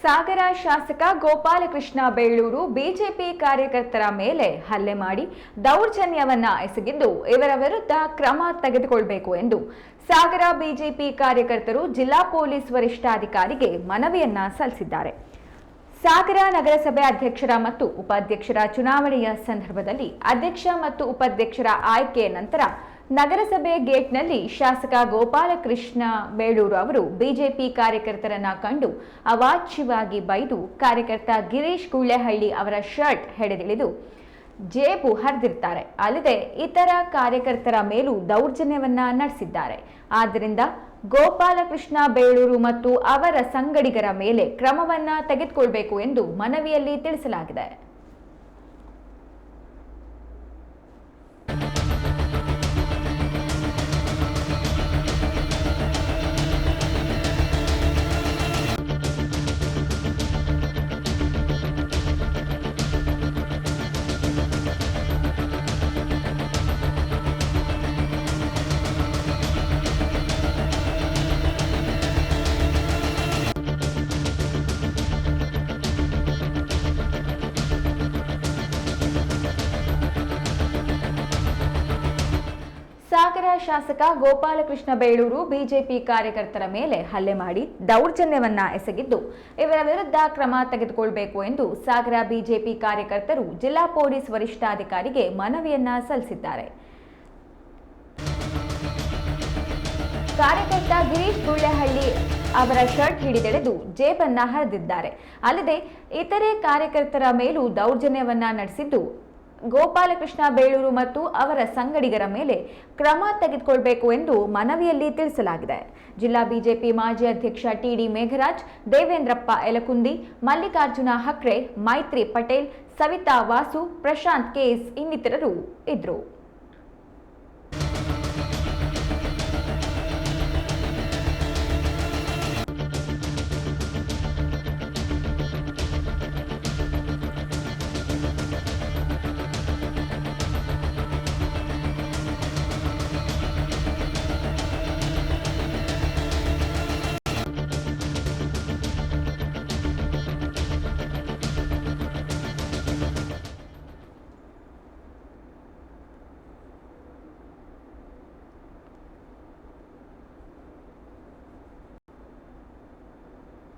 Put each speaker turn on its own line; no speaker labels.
ಸಾಗರ ಶಾಸಕ ಗೋಪಾಲಕೃಷ್ಣ ಬೇಳೂರು ಬಿಜೆಪಿ ಕಾರ್ಯಕರ್ತರ ಮೇಲೆ ಹಲ್ಲೆ ಮಾಡಿ ದೌರ್ಜನ್ಯವನ್ನ ಎಸಗಿದ್ದು ಇವರ ವಿರುದ್ಧ ಕ್ರಮ ತೆಗೆದುಕೊಳ್ಳಬೇಕು ಎಂದು ಸಾಗರ ಬಿಜೆಪಿ ಕಾರ್ಯಕರ್ತರು ಜಿಲ್ಲಾ ಪೊಲೀಸ್ ವರಿಷ್ಠಾಧಿಕಾರಿಗೆ ಮನವಿಯನ್ನ ಸಲ್ಲಿಸಿದ್ದಾರೆ. ಸಾಗರ ನಗರಸಭೆ ಅಧ್ಯಕ್ಷರ ಮತ್ತು ಉಪಾಧ್ಯಕ್ಷರ ಚುನಾವಣೆಯ ಸಂದರ್ಭದಲ್ಲಿ ಅಧ್ಯಕ್ಷ ಮತ್ತು ಉಪಾಧ್ಯಕ್ಷರ ಆಯ್ಕೆಯ ನಂತರ ನಗರಸಭೆ ಗೇಟ್ನಲ್ಲಿ ಶಾಸಕ ಗೋಪಾಲಕೃಷ್ಣ ಬೇಳೂರು ಅವರು ಬಿಜೆಪಿ ಕಾರ್ಯಕರ್ತರನ್ನ ಕಂಡು ಅವಾಚ್ಯವಾಗಿ ಬೈದು ಕಾರ್ಯಕರ್ತ ಗಿರೀಶ್ ಗುಳ್ಳೆಹಳ್ಳಿ ಅವರ ಶರ್ಟ್ ಹೆಡೆದಿಳಿದು ಜೇಬು ಹರಿದಿರ್ತಾರೆ. ಅಲ್ಲದೆ ಇತರ ಕಾರ್ಯಕರ್ತರ ಮೇಲೂ ದೌರ್ಜನ್ಯವನ್ನ ನಡೆಸಿದ್ದಾರೆ. ಆದ್ದರಿಂದ ಗೋಪಾಲಕೃಷ್ಣ ಬೇಳೂರು ಮತ್ತು ಅವರ ಸಂಗಡಿಗರ ಮೇಲೆ ಕ್ರಮವನ್ನ ತೆಗೆದುಕೊಳ್ಳಬೇಕು ಎಂದು ಮನವಿಯಲ್ಲಿ ತಿಳಿಸಲಾಗಿದೆ. ಸಾಗರ ಶಾಸಕ ಗೋಪಾಲಕೃಷ್ಣ ಬೇಳೂರು ಬಿಜೆಪಿ ಕಾರ್ಯಕರ್ತರ ಮೇಲೆ ಹಲ್ಲೆ ಮಾಡಿ ದೌರ್ಜನ್ಯವನ್ನ ಎಸಗಿದ್ದು ಇವರ ವಿರುದ್ಧ ಕ್ರಮ ತೆಗೆದುಕೊಳ್ಳಬೇಕು ಎಂದು ಸಾಗರ ಬಿಜೆಪಿ ಕಾರ್ಯಕರ್ತರು ಜಿಲ್ಲಾ ಪೊಲೀಸ್ ವರಿಷ್ಠಾಧಿಕಾರಿಗೆ ಮನವಿಯನ್ನ ಸಲ್ಲಿಸಿದ್ದಾರೆ. ಕಾರ್ಯಕರ್ತ ಗಿರೀಶ್ ಗುಳ್ಳೆಹಳ್ಳಿ ಅವರ ಶರ್ಟ್ ಹಿಡಿದೆಳೆದು ಜೇಬನ್ನ ಹರಿದಿದ್ದಾರೆ. ಅಲ್ಲದೆ ಇತರೆ ಕಾರ್ಯಕರ್ತರ ಮೇಲೂ ದೌರ್ಜನ್ಯವನ್ನ ನಡೆಸಿದ್ದು ಗೋಪಾಲಕೃಷ್ಣ ಬೇಳೂರು ಮತ್ತು ಅವರ ಸಂಗಡಿಗರ ಮೇಲೆ ಕ್ರಮ ತೆಗೆದುಕೊಳ್ಳಬೇಕು ಎಂದು ಮನವಿಯಲ್ಲಿ ತಿಳಿಸಲಾಗಿದೆ. ಜಿಲ್ಲಾ ಬಿಜೆಪಿ ಮಾಜಿ ಅಧ್ಯಕ್ಷ ಟಿಡಿ ಮೇಘರಾಜ್, ದೇವೇಂದ್ರಪ್ಪ ಯಲಕುಂದಿ, ಮಲ್ಲಿಕಾರ್ಜುನ ಹಕ್ರೆ, ಮೈತ್ರಿ ಪಟೇಲ್, ಸವಿತಾ ವಾಸು, ಪ್ರಶಾಂತ್ ಕೇಸ್ ಇನ್ನಿತರರು ಇದ್ದರು.